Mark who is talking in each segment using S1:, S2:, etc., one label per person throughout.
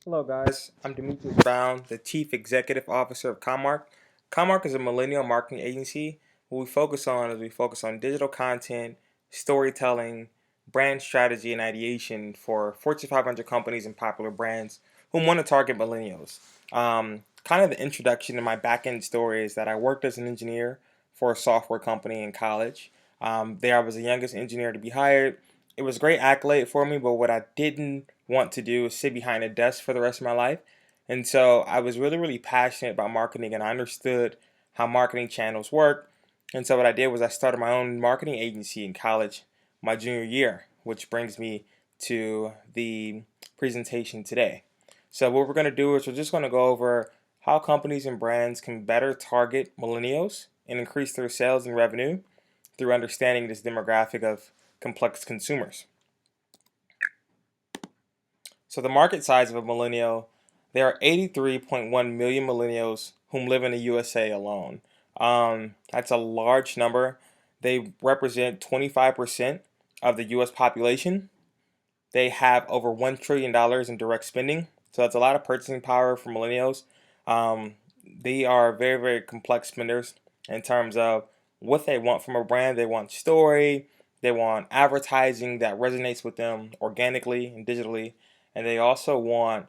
S1: Hello, guys. I'm Demetrius Brown, the Chief Executive Officer of Commarke. Commarke is a millennial marketing agency. What we focus on digital content, storytelling, brand strategy, and ideation for Fortune 500 companies and popular brands who want to target millennials. Kind of the introduction to my back end story is that I worked as an engineer for a software company in college. There, I was the youngest engineer to be hired. It was a great accolade for me, but what I didn't want to do is sit behind a desk for the rest of my life. And so I was really, really passionate about marketing and I understood how marketing channels work. And so what I did was I started my own marketing agency in college my junior year, which brings me to the presentation today. So what we're going to do is we're just going to go over how companies and brands can better target millennials and increase their sales and revenue through understanding this demographic of complex consumers. So the market size of a millennial, there are 83.1 million millennials whom live in the USA alone. That's a large number. They represent 25% of the US population. They have over $1 trillion in direct spending. So that's a lot of purchasing power for millennials. Um, they are very, very complex spenders in terms of what they want from a brand. They want story, they want advertising that resonates with them organically and digitally, and they also want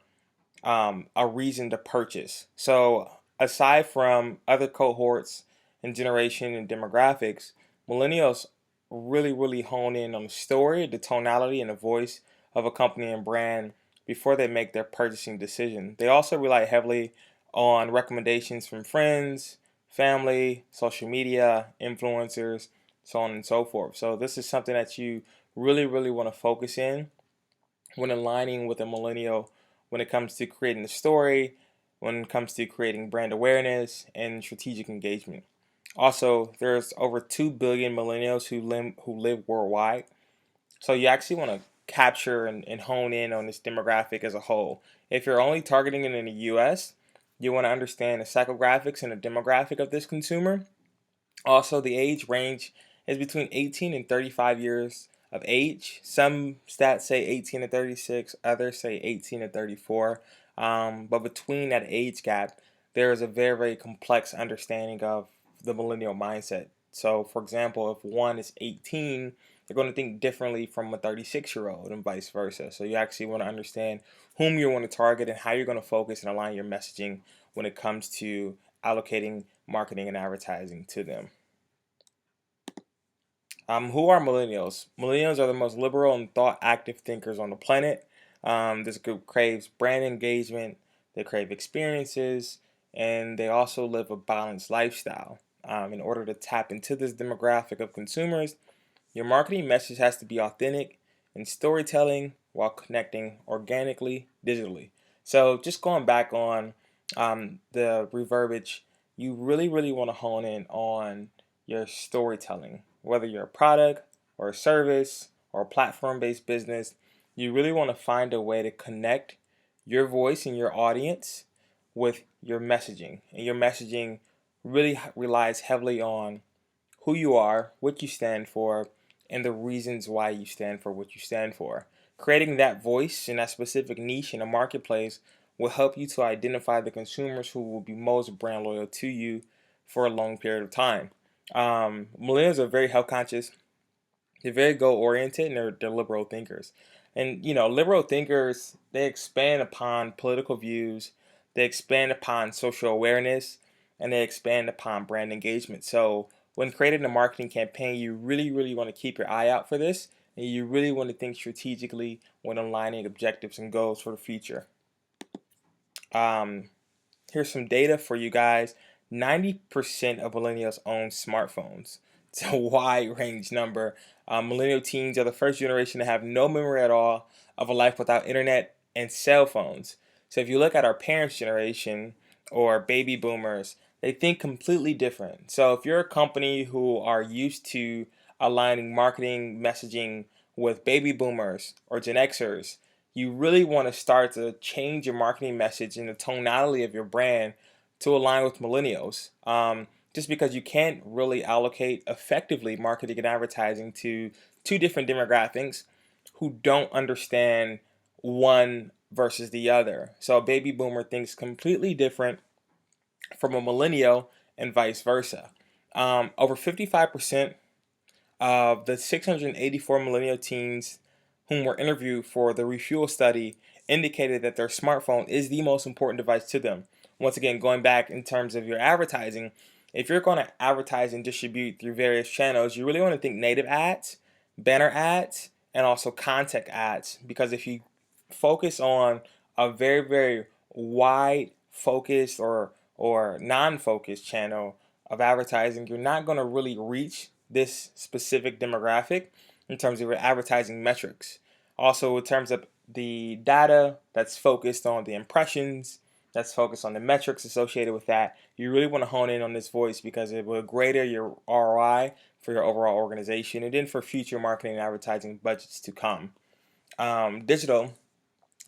S1: a reason to purchase. So, aside from other cohorts and generation and demographics, millennials really, really hone in on the story, the tonality, and the voice of a company and brand before they make their purchasing decision. They also rely heavily on recommendations from friends, family, social media, influencers, so on and so forth. So, this is something that you really, really want to focus in when aligning with a millennial when it comes to creating a story, when it comes to creating brand awareness and strategic engagement. Also, there's over 2 billion millennials who live worldwide. So you actually want to capture and hone in on this demographic as a whole. If you're only targeting it in the US, you want to understand the psychographics and the demographic of this consumer. Also, the age range is between 18 and 35 years of age. Some stats say 18 to 36, others say 18 to 34. But between that age gap, there is a very, very complex understanding of the millennial mindset. So, for example, if one is 18, they're going to think differently from a 36-year-old and vice versa. So, you actually want to understand whom you want to target and how you're going to focus and align your messaging when it comes to allocating marketing and advertising to them. Who are millennials? Millennials are the most liberal and thought active thinkers on the planet. This group craves brand engagement, they crave experiences, and they also live a balanced lifestyle. In order to tap into this demographic of consumers, your marketing message has to be authentic and storytelling while connecting organically, digitally. So, just going back on the reverbiage, you really, really want to hone in on your storytelling. Whether you're a product or a service or a platform based business, you really want to find a way to connect your voice and your audience with your messaging. And your messaging really relies heavily on who you are, what you stand for, and the reasons why you stand for what you stand for. Creating that voice in that specific niche in a marketplace will help you to identify the consumers who will be most brand loyal to you for a long period of time. Millennials are very health conscious. They're very goal oriented and they're liberal thinkers. And liberal thinkers, they expand upon political views, they expand upon social awareness, and they expand upon brand engagement. So when creating a marketing campaign, you really, really want to keep your eye out for this, and you really want to think strategically when aligning objectives and goals for the future. Um, Here's some data for you guys. 90% of millennials own smartphones. It's a wide range number. Millennial teens are the first generation to have no memory at all of a life without internet and cell phones. So if you look at our parents' generation or baby boomers, they think completely different. So if you're a company who are used to aligning marketing messaging with baby boomers or Gen Xers, you really want to start to change your marketing message and the tonality of your brand to align with millennials. Just because you can't really allocate effectively marketing and advertising to two different demographics who don't understand one versus the other. So a baby boomer thinks completely different from a millennial and vice versa. Over 55% of the 684 millennial teens whom were interviewed for the Refuel study indicated that their smartphone is the most important device to them. Once again, going back in terms of your advertising, if you're going to advertise and distribute through various channels, you really want to think native ads, banner ads, and also contact ads. Because if you focus on a very, very wide focused or non-focused channel of advertising, you're not going to really reach this specific demographic in terms of your advertising metrics. Also, in terms of the data that's focused on the impressions, that's focused on the metrics associated with that, you really want to hone in on this voice because it will greater your ROI for your overall organization and then for future marketing and advertising budgets to come. Digital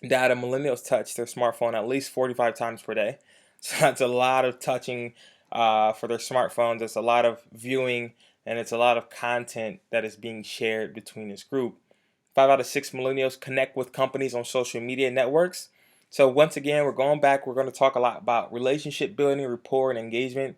S1: data, millennials touch their smartphone at least 45 times per day. So that's a lot of touching for their smartphones. It's a lot of viewing and it's a lot of content that is being shared between this group. 5 out of 6 millennials connect with companies on social media networks. So once again, we're going back. We're going to talk a lot about relationship building, rapport, and engagement.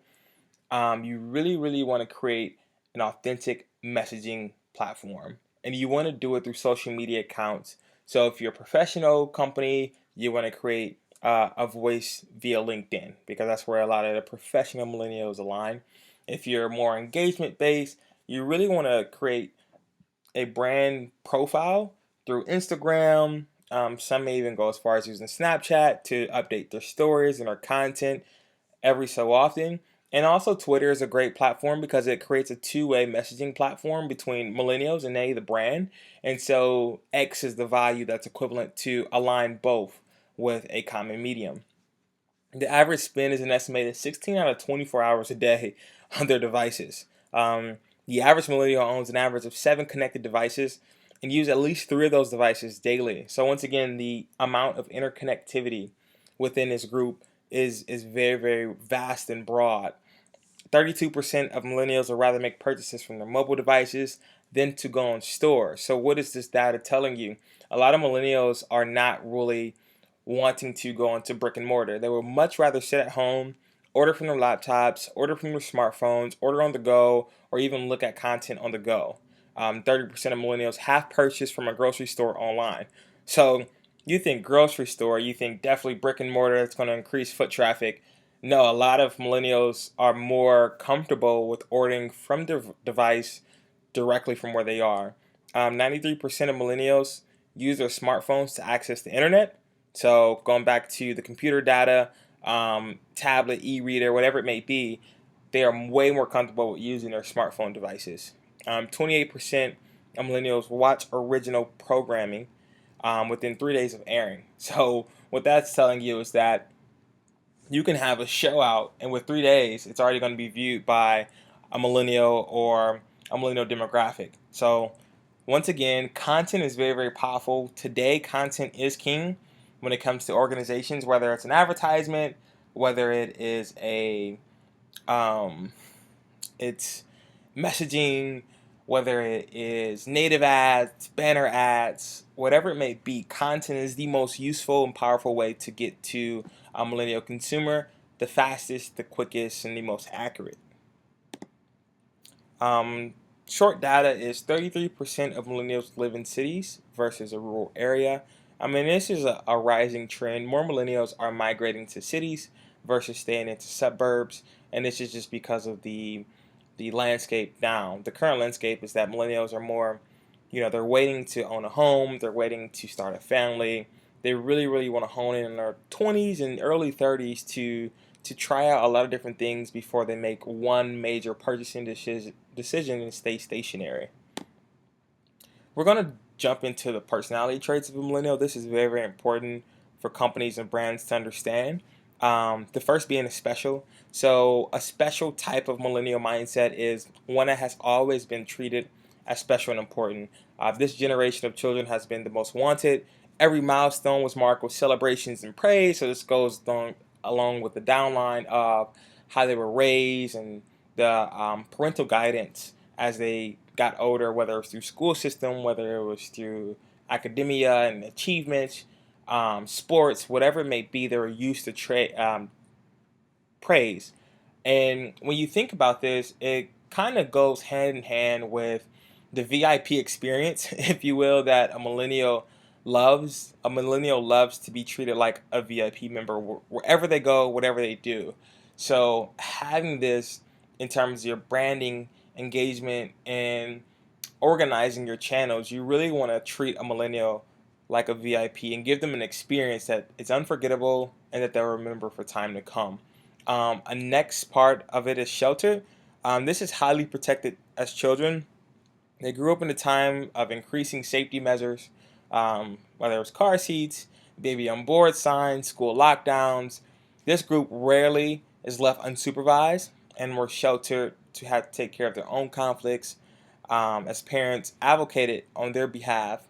S1: You really, really want to create an authentic messaging platform. And you want to do it through social media accounts. So if you're a professional company, you want to create a voice via LinkedIn because that's where a lot of the professional millennials align. If you're more engagement based, you really want to create a brand profile through Instagram. Some may even go as far as using Snapchat to update their stories and their content every so often. And also, Twitter is a great platform because it creates a two-way messaging platform between millennials and they, the brand. And so, X is the value that's equivalent to align both with a common medium. The average spend is an estimated 16 out of 24 hours a day on their devices. The average millennial owns an average of 7 connected devices and use at least 3 of those devices daily. So once again, the amount of interconnectivity within this group is very, very vast and broad. 32% of millennials would rather make purchases from their mobile devices than to go in stores. So what is this data telling you? A lot of millennials are not really wanting to go into brick and mortar. They would much rather sit at home, order from their laptops, order from their smartphones, order on the go, or even look at content on the go. 30% of millennials have purchased from a grocery store online. So you think grocery store, you think definitely brick and mortar, it's going to increase foot traffic. No, a lot of millennials are more comfortable with ordering from their device directly from where they are. 93% of millennials use their smartphones to access the internet. So going back to the computer data, tablet, e-reader, whatever it may be, they are way more comfortable with using their smartphone devices. 28% of millennials watch original programming within 3 days of airing. So what that's telling you is that you can have a show out, and with 3 days, it's already going to be viewed by a millennial or a millennial demographic. So once again, content is very, very powerful. Today, content is king when it comes to organizations, whether it's an advertisement, whether it is it's messaging, whether it is native ads, banner ads, whatever it may be. Content is the most useful and powerful way to get to a millennial consumer, the fastest, the quickest, and the most accurate. Um, Short data is 33% of millennials live in cities versus a rural area. I mean, this is a rising trend. More millennials are migrating to cities versus staying into suburbs, and this is just because of the landscape now. The current landscape is that millennials are more, they're waiting to own a home, they're waiting to start a family. They really, really want to hone in their 20s and early 30s to try out a lot of different things before they make one major purchasing decision and stay stationary. We're going to jump into the personality traits of a millennial. This is very, very important for companies and brands to understand. The first being a special. So a special type of millennial mindset is one that has always been treated as special and important. This generation of children has been the most wanted. Every milestone was marked with celebrations and praise. So this goes along with the downline of how they were raised and the parental guidance as they got older, whether it was through school system, whether it was through academia and achievements. sports, whatever it may be, they're used to praise. And when you think about this, it kind of goes hand in hand with the VIP experience, if you will, that a millennial loves. A millennial loves to be treated like a VIP member wherever they go, whatever they do. So having this in terms of your branding, engagement, and organizing your channels, you really want to treat a millennial like a VIP and give them an experience that is unforgettable and that they'll remember for time to come. A next part of it is shelter. This is highly protected as children. They grew up in a time of increasing safety measures, whether it was car seats, baby on board signs, school lockdowns. This group rarely is left unsupervised and were sheltered to have to take care of their own conflicts, as parents advocated on their behalf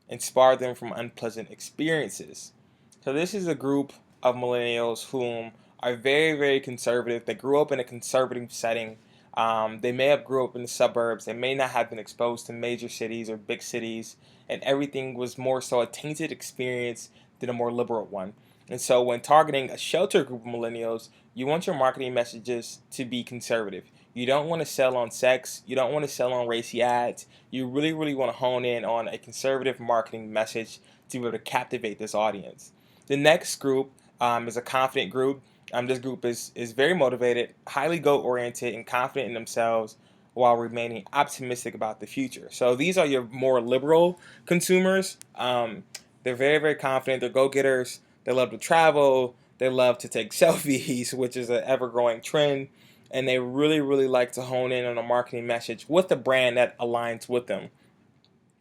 S1: and sparred them from unpleasant experiences. So this is a group of millennials whom are very, very conservative. They grew up in a conservative setting. They may have grew up in the suburbs. They may not have been exposed to major cities or big cities, and everything was more so a tainted experience than a more liberal one. And so when targeting a shelter group of millennials, you want your marketing messages to be conservative. You don't want to sell on sex. You don't want to sell on racy ads. You really, really want to hone in on a conservative marketing message to be able to captivate this audience. The next group is a confident group. This group is very motivated, highly goal oriented, and confident in themselves while remaining optimistic about the future. So these are your more liberal consumers. They're very, very confident. They're go getters. They love to travel. They love to take selfies, which is an ever growing trend. And they really, really like to hone in on a marketing message with a brand that aligns with them.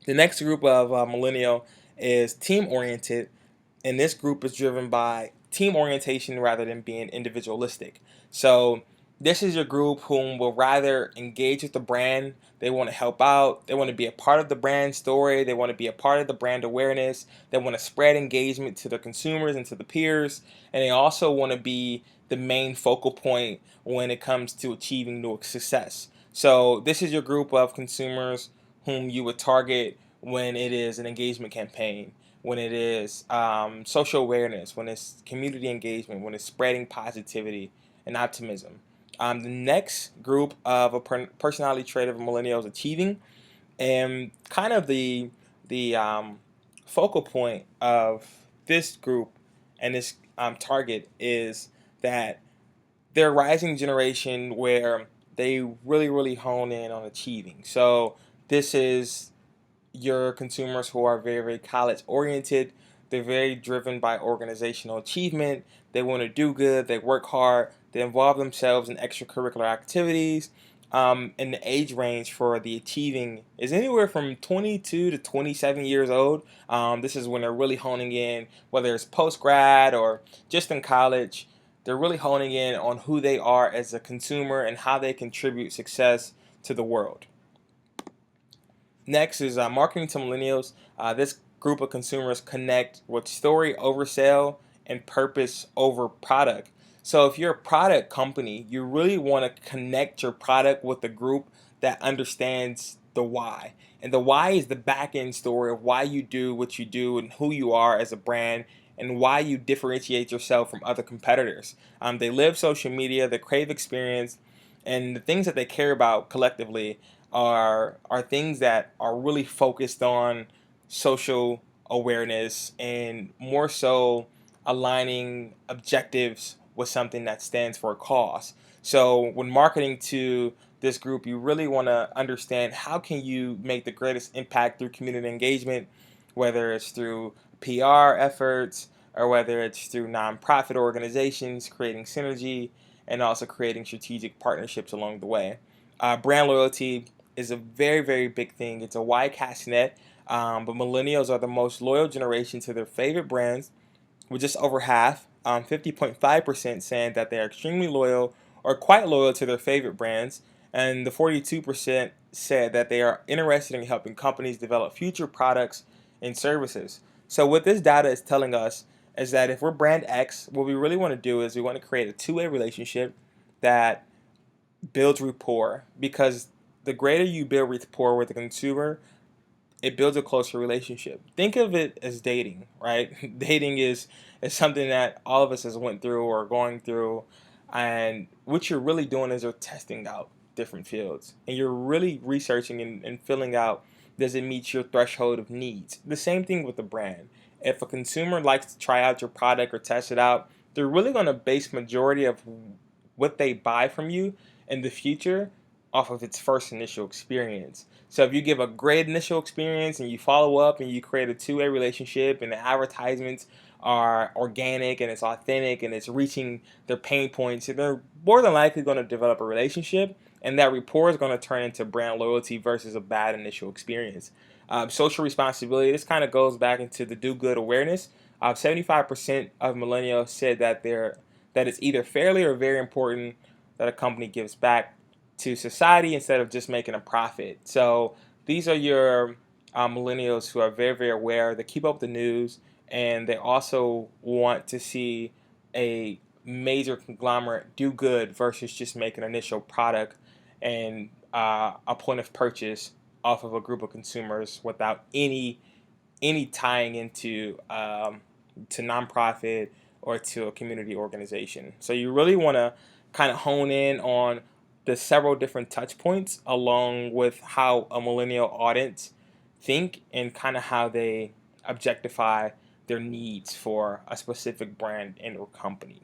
S1: The next group of millennial is team oriented, and this group is driven by team orientation rather than being individualistic. So this is your group whom will rather engage with the brand. They want to help out. They want to be a part of the brand story. They want to be a part of the brand awareness. They want to spread engagement to the consumers and to the peers. And they also want to be the main focal point when it comes to achieving new success. So this is your group of consumers whom you would target when it is an engagement campaign, when it is social awareness, when it's community engagement, when it's spreading positivity and optimism. The next group of a personality trait of millennials achieving, and kind of the focal point of this group and this target is that they're a rising generation where they really, really hone in on achieving. So this is your consumers who are very, very college oriented. They're very driven by organizational achievement. They want to do good. They work hard. They involve themselves in extracurricular activities. And the age range for the achieving is anywhere from 22 to 27 years old. This is when they're really honing in, whether it's post grad or just in college. They're really honing in on who they are as a consumer and how they contribute success to the world. Next is marketing to millennials. This group of consumers connect with story over sale and purpose over product. So if you're a product company, you really want to connect your product with a group that understands the why. And the why is the back end story of why you do what you do and who you are as a brand and why you differentiate yourself from other competitors. They live social media, they crave experience, and the things that they care about collectively are things that are really focused on social awareness and more so aligning objectives with something that stands for a cause. So when marketing to this group, you really want to understand how can you make the greatest impact through community engagement, whether it's through PR efforts or whether it's through nonprofit organizations, creating synergy and also creating strategic partnerships along the way. Brand loyalty is a very, very big thing. It's a wide cast net, but millennials are the most loyal generation to their favorite brands, with just over half, 50.5% saying that they are extremely loyal or quite loyal to their favorite brands, and the 42% said that they are interested in helping companies develop future products and services. So what this data is telling us is that if we're brand X, what we really want to do is we want to create a two-way relationship that builds rapport, because the greater you build rapport with the consumer, it builds a closer relationship. Think of it as dating, right? Dating is something that all of us has went through or going through, and what you're really doing is you're testing out different fields, and you're really researching and filling out, does it meet your threshold of needs. The same thing with the brand. If a consumer likes to try out your product or test it out, they're really going to base majority of what they buy from you in the future off of its first initial experience. So if you give a great initial experience and you follow up and you create a two-way relationship and the advertisements are organic and it's authentic and it's reaching their pain points, they're more than likely going to develop a relationship, and that rapport is going to turn into brand loyalty versus a bad initial experience. Social responsibility, this kind of goes back into the do good awareness. 75% of millennials said that it's either fairly or very important that a company gives back to society instead of just making a profit. So these are your millennials who are very, very aware. They keep up with the news, and they also want to see a major conglomerate do good versus just make an initial product and a point of purchase off of a group of consumers without any tying into to nonprofit or to a community organization. So you really want to kind of hone in on the several different touch points along with how a millennial audience think and kind of how they objectify their needs for a specific brand and or company.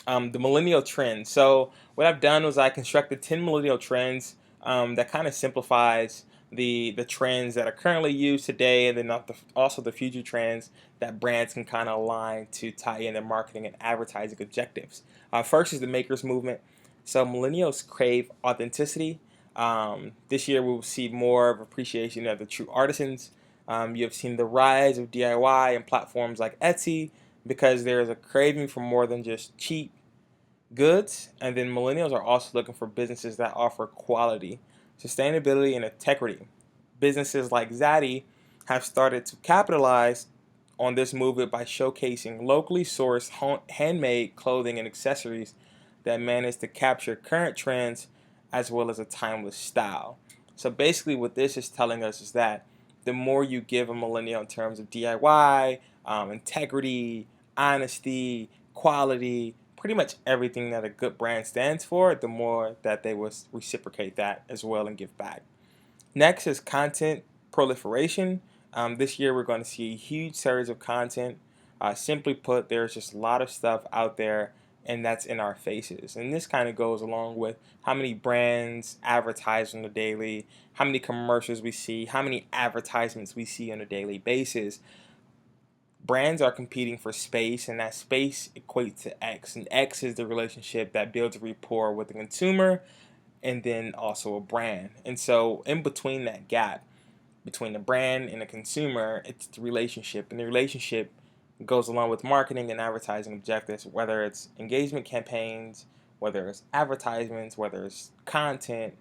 S1: The millennial trend. So what I've done was I constructed 10 millennial trends that kind of simplifies the trends that are currently used today, and then also the future trends that brands can kind of align to tie in their marketing and advertising objectives. First is the makers movement. So millennials crave authenticity. This year we will see more of appreciation of the true artisans. You have seen the rise of DIY and platforms like Etsy because there is a craving for more than just cheap goods. And then millennials are also looking for businesses that offer quality, sustainability, and integrity. Businesses like Zaddy have started to capitalize on this movement by showcasing locally sourced handmade clothing and accessories that manage to capture current trends as well as a timeless style. So basically what this is telling us is that the more you give a millennial in terms of DIY, integrity, honesty, quality, pretty much everything that a good brand stands for, the more that they will reciprocate that as well and give back. Next is content proliferation. This year we're going to see a huge surge of content. Simply put, there's just a lot of stuff out there, and that's in our faces. And this kind of goes along with how many brands advertise on a daily, how many commercials we see, how many advertisements we see on a daily basis. Brands are competing for space, and that space equates to X. And X is the relationship that builds a rapport with the consumer and then also a brand. And so in between that gap, between the brand and the consumer, it's the relationship. And the relationship goes along with marketing and advertising objectives, whether it's engagement campaigns, whether it's advertisements, whether it's content,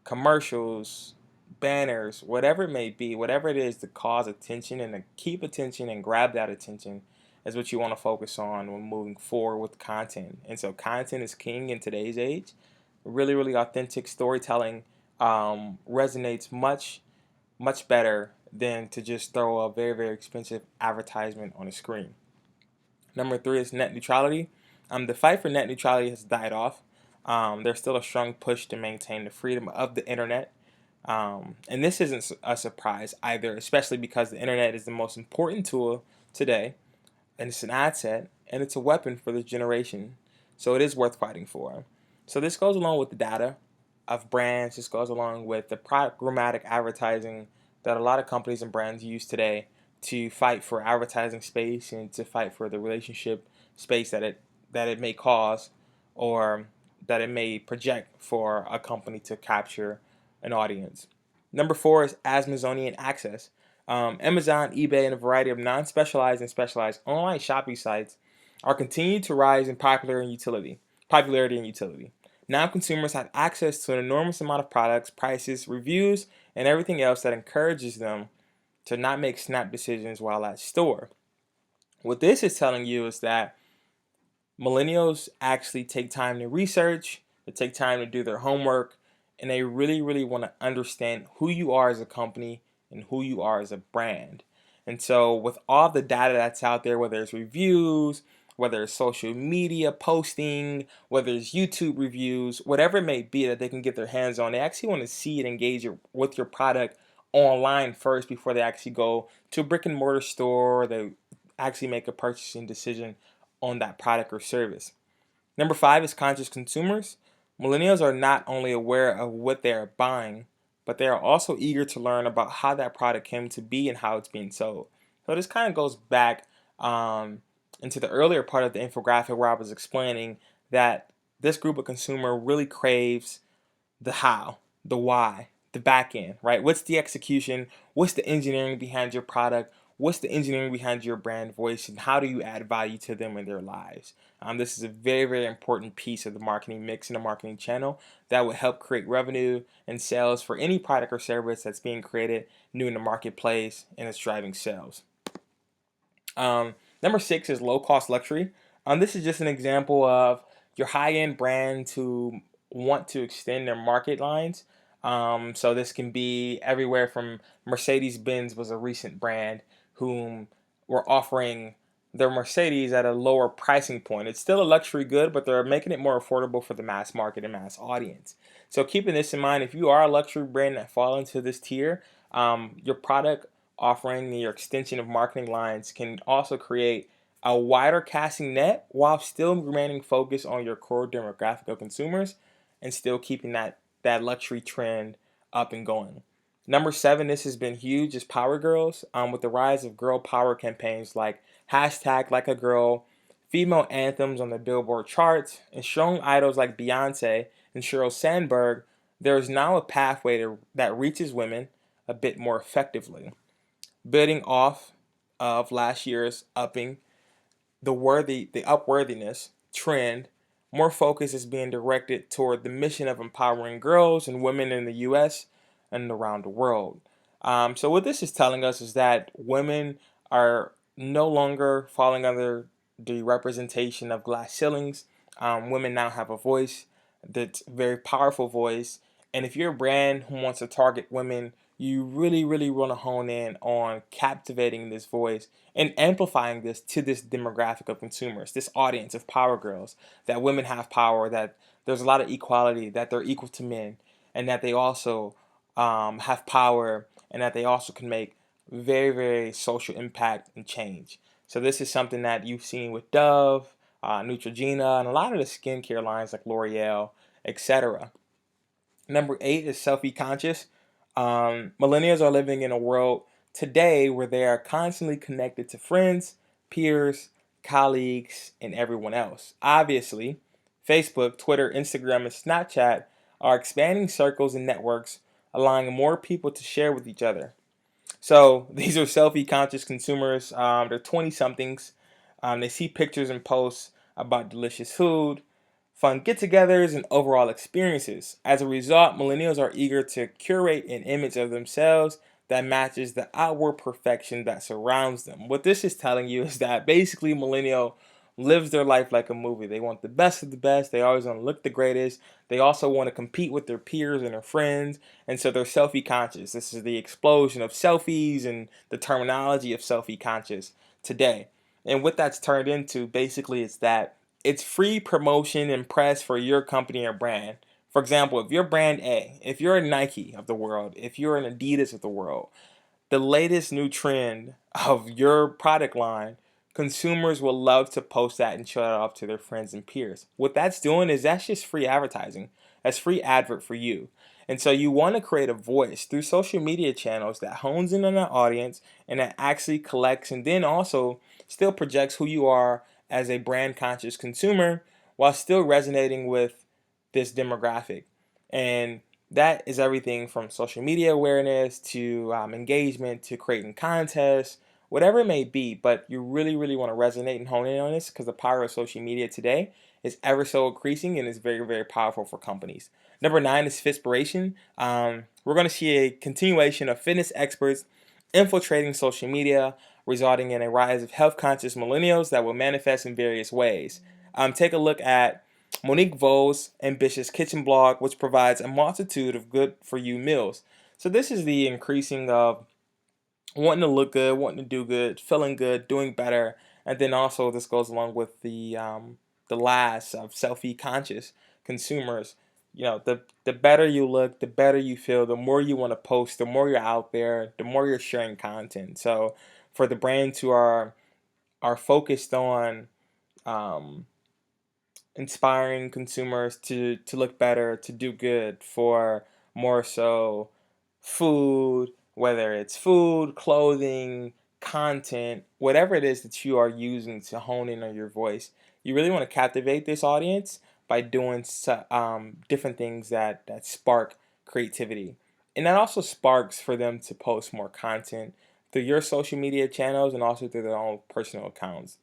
S1: commercials, banners, whatever it may be, whatever it is to cause attention and to keep attention and grab that attention is what you want to focus on when moving forward with content. And so content is king in today's age. Really, really authentic storytelling resonates much better than to just throw a very, very expensive advertisement on a screen. Number 3 is net neutrality. The fight for net neutrality has died off. There's still a strong push to maintain the freedom of the internet. And this isn't a surprise either, especially because the internet is the most important tool today, and it's an asset, and it's a weapon for this generation. So it is worth fighting for. So this goes along with the data of brands. This goes along with the programmatic advertising that a lot of companies and brands use today to fight for advertising space and to fight for the relationship space that it may cause or that it may project for a company to capture an audience. Number 4 is Amazonian access. Amazon, eBay, and a variety of non-specialized and specialized online shopping sites are continuing to rise in popularity and utility. Now consumers have access to an enormous amount of products, prices, reviews, and everything else that encourages them to not make snap decisions while at store. What this is telling you is that millennials actually take time to research, they take time to do their homework, and they really, really want to understand who you are as a company and who you are as a brand. And so, with all the data that's out there, whether it's reviews, whether it's social media posting, whether it's YouTube reviews, whatever it may be that they can get their hands on, they actually want to see and engage with your product online first before they actually go to a brick and mortar store. They actually make a purchasing decision on that product or service. Number five is conscious consumers. Millennials are not only aware of what they are buying, but they are also eager to learn about how that product came to be and how it's being sold. So this kind of goes back into the earlier part of the infographic where I was explaining that this group of consumer really craves the how, the why, the back end, right? What's the execution? What's the engineering behind your product? What's the engineering behind your brand voice? And how do you add value to them in their lives? This is a very, very important piece of the marketing mix and the marketing channel that will help create revenue and sales for any product or service that's being created new in the marketplace and it's driving sales. Number six is low cost luxury. This is just an example of your high end brands who want to extend their market lines. So this can be everywhere from Mercedes Benz was a recent brand whom were offering their Mercedes at a lower pricing point. It's still a luxury good, but they're making it more affordable for the mass market and mass audience. So keeping this in mind, if you are a luxury brand that fall into this tier, your product offering your extension of marketing lines can also create a wider casting net while still remaining focused on your core demographic of consumers and still keeping that luxury trend up and going. Number seven, this has been huge, is Power Girls. With the rise of girl power campaigns like hashtag like a girl, female anthems on the Billboard charts, and strong idols like Beyonce and Sheryl Sandberg, there is now a pathway that reaches women a bit more effectively. Building off of last year's upping the upworthiness trend, more focus is being directed toward the mission of empowering girls and women in the U.S. and around the world. So what this is telling us is that women are no longer falling under the representation of glass ceilings. Women now have a voice that's a very powerful voice. And if you're a brand who wants to target women, you really, really want to hone in on captivating this voice and amplifying this to this demographic of consumers, this audience of power girls, that women have power, that there's a lot of equality, that they're equal to men, and that they also have power, and that they also can make very, very social impact and change. So this is something that you've seen with Dove, Neutrogena, and a lot of the skincare lines like L'Oreal, etc. Number eight is selfie conscious. Millennials are living in a world today where they are constantly connected to friends, peers, colleagues, and everyone else. Obviously, Facebook, Twitter, Instagram, and Snapchat are expanding circles and networks, allowing more people to share with each other. So these are selfie conscious consumers. They're 20 somethings. They see pictures and posts about delicious food, fun get togethers, and overall experiences. As a result, millennials are eager to curate an image of themselves that matches the outward perfection that surrounds them. What this is telling you is that basically, millennial lives their life like a movie. They want the best of the best. They always want to look the greatest. They also want to compete with their peers and their friends. And so they're selfie conscious. This is the explosion of selfies and the terminology of selfie conscious today. And what that's turned into basically is that it's free promotion and press for your company or brand. For example, if you're brand A, if you're a Nike of the world, if you're an Adidas of the world, the latest new trend of your product line, consumers will love to post that and show it off to their friends and peers. What that's doing is that's just free advertising. That's free advert for you. And so you want to create a voice through social media channels that hones in on that audience and that actually collects and then also still projects who you are as a brand conscious consumer while still resonating with this demographic. And that is everything from social media awareness to engagement to creating contests, whatever it may be. But you really, really want to resonate and hone in on this because the power of social media today is ever so increasing and is very, very powerful for companies. Number nine is Fitspiration. We're going to see a continuation of fitness experts infiltrating social media, resulting in a rise of health conscious millennials that will manifest in various ways. Take a look at Monique Vo's ambitious kitchen blog, which provides a multitude of good for you meals. So this is the increasing of wanting to look good, wanting to do good, feeling good, doing better, and then also this goes along with the last of selfie conscious consumers. The better you look, the better you feel, the more you want to post, the more you're out there, the more you're sharing content. So for the brands who are focused on um, inspiring consumers to look better, to do good, for more so food, whether it's food, clothing, content, whatever it is that you are using to hone in on your voice. You really want to captivate this audience by doing different things that spark creativity. And that also sparks for them to post more content through your social media channels and also through their own personal accounts.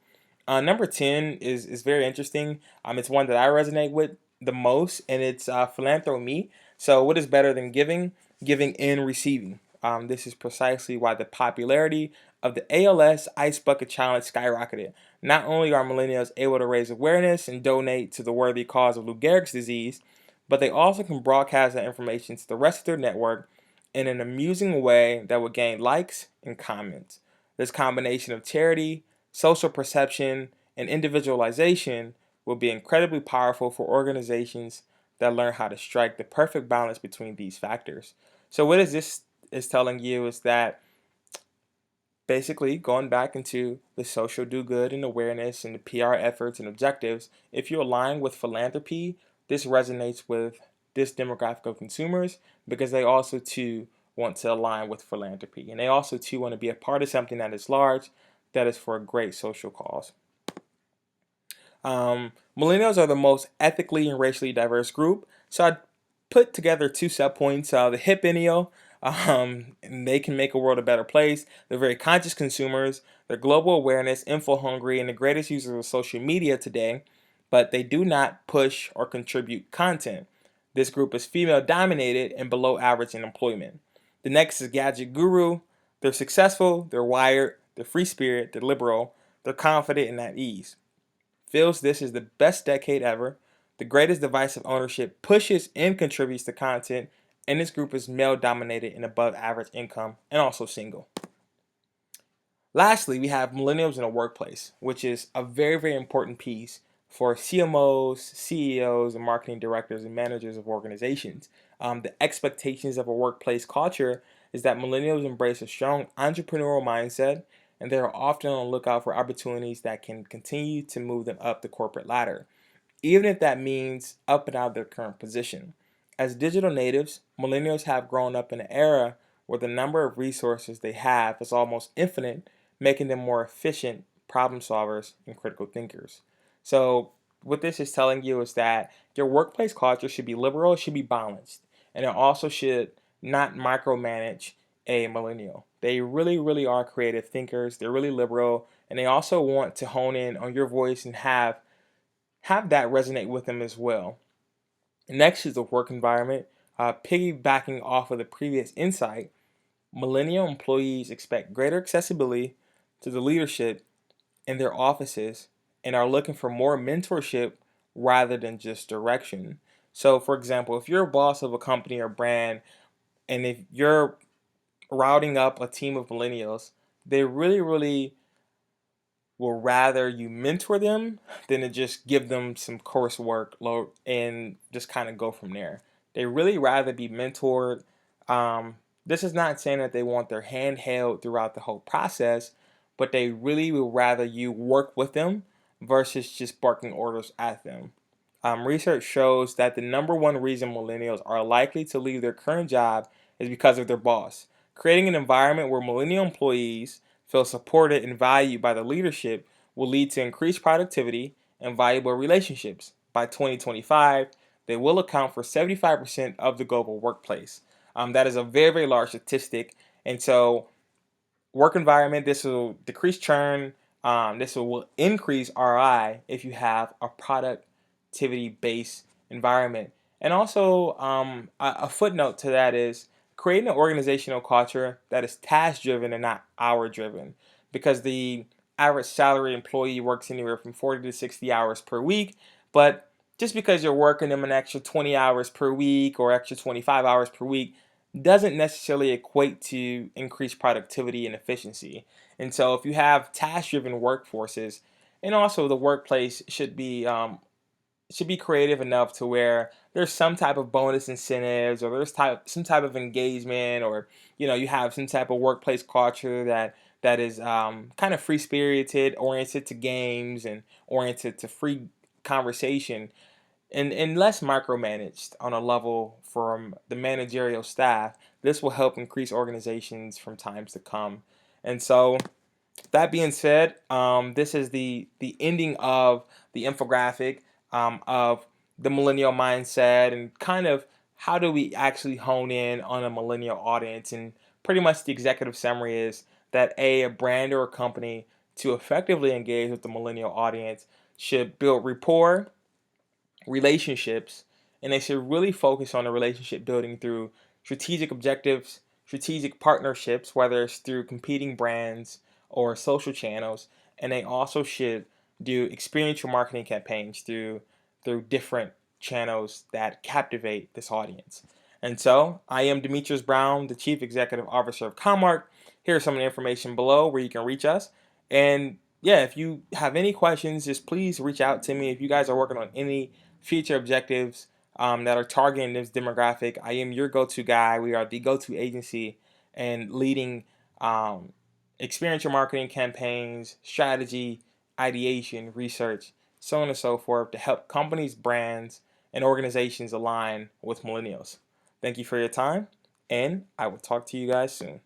S1: Number 10 is very interesting. It's one that I resonate with the most, and it's philanthropy. So, what is better than giving? Giving and receiving. This is precisely why the popularity of the ALS Ice Bucket Challenge skyrocketed. Not only are millennials able to raise awareness and donate to the worthy cause of Lou Gehrig's disease, but they also can broadcast that information to the rest of their network in an amusing way that will gain likes and comments. This combination of charity, social perception, and individualization will be incredibly powerful for organizations that learn how to strike the perfect balance between these factors. So what this is telling you is that basically going back into the social do good and awareness and the PR efforts and objectives, if you align with philanthropy, this resonates with this demographic of consumers because they also too want to align with philanthropy, and they also too want to be a part of something that is large, that is for a great social cause. Millennials are the most ethically and racially diverse group. So I put together two subpoints. The hippennial, and they can make a world a better place. They're very conscious consumers. They're global awareness, info hungry, and the greatest users of social media today. But they do not push or contribute content. This group is female dominated and below average in employment. The next is gadget guru. They're successful, they're wired, they're free spirit, they're liberal, they're confident and at ease. Feels this is the best decade ever, the greatest device of ownership, pushes and contributes to content, and this group is male dominated and above average income and also single. Lastly, we have millennials in the workplace, which is a very, very important piece for CMOs, CEOs, and marketing directors and managers of organizations. The expectations of a workplace culture is that millennials embrace a strong entrepreneurial mindset, and they are often on the lookout for opportunities that can continue to move them up the corporate ladder, even if that means up and out of their current position. As digital natives, millennials have grown up in an era where the number of resources they have is almost infinite, making them more efficient problem solvers and critical thinkers. So, what this is telling you is that your workplace culture should be liberal, it should be balanced, and it also should not micromanage a millennial. They really, really are creative thinkers, they're really liberal, and they also want to hone in on your voice and have that resonate with them as well. Next is the work environment. Piggybacking off of the previous insight, millennial employees expect greater accessibility to the leadership in their offices and are looking for more mentorship rather than just direction. So, for example, if you're a boss of a company or brand, and if you're routing up a team of millennials, they really, really will rather you mentor them than to just give them some coursework and just kind of go from there. They really rather be mentored. This is not saying that they want their hand held throughout the whole process, but they really will rather you work with them versus just barking orders at them. Research shows that the number one reason millennials are likely to leave their current job is because of their boss. Creating an environment where millennial employees feel supported and valued by the leadership will lead to increased productivity and valuable relationships. By 2025, they will account for 75% of the global workplace. That is a very, very large statistic. And so, work environment, this will decrease churn. This will increase ROI if you have a productivity based environment. And also, a footnote to that is creating an organizational culture that is task driven and not hour driven, because the average salary employee works anywhere from 40 to 60 hours per week, but just because you're working them an extra 20 hours per week or extra 25 hours per week doesn't necessarily equate to increased productivity and efficiency. And so if you have task-driven workforces, and also the workplace should be creative enough to where there's some type of bonus incentives, or there's some type of engagement, or you have some type of workplace culture that is kind of free spirited, oriented to games and oriented to free conversation, and less micromanaged on a level from the managerial staff. This will help increase organizations from times to come. And so that being said, this is the ending of the infographic of the millennial mindset, and kind of how do we actually hone in on a millennial audience. And pretty much the executive summary is that a brand or a company, to effectively engage with the millennial audience, should build rapport, relationships, and they should really focus on the relationship building through strategic objectives, strategic partnerships, whether it's through competing brands or social channels. And they also should do experiential marketing campaigns through different channels that captivate this audience. And so I am Demetrius Brown, the Chief Executive Officer of Commarke. Here's some of the information below where you can reach us. And yeah, if you have any questions, just please reach out to me. If you guys are working on any future objectives that are targeting this demographic, I am your go-to guy. We are the go-to agency and leading experiential marketing campaigns, strategy, ideation, research, so on and so forth, to help companies, brands, and organizations align with millennials. Thank you for your time, and I will talk to you guys soon.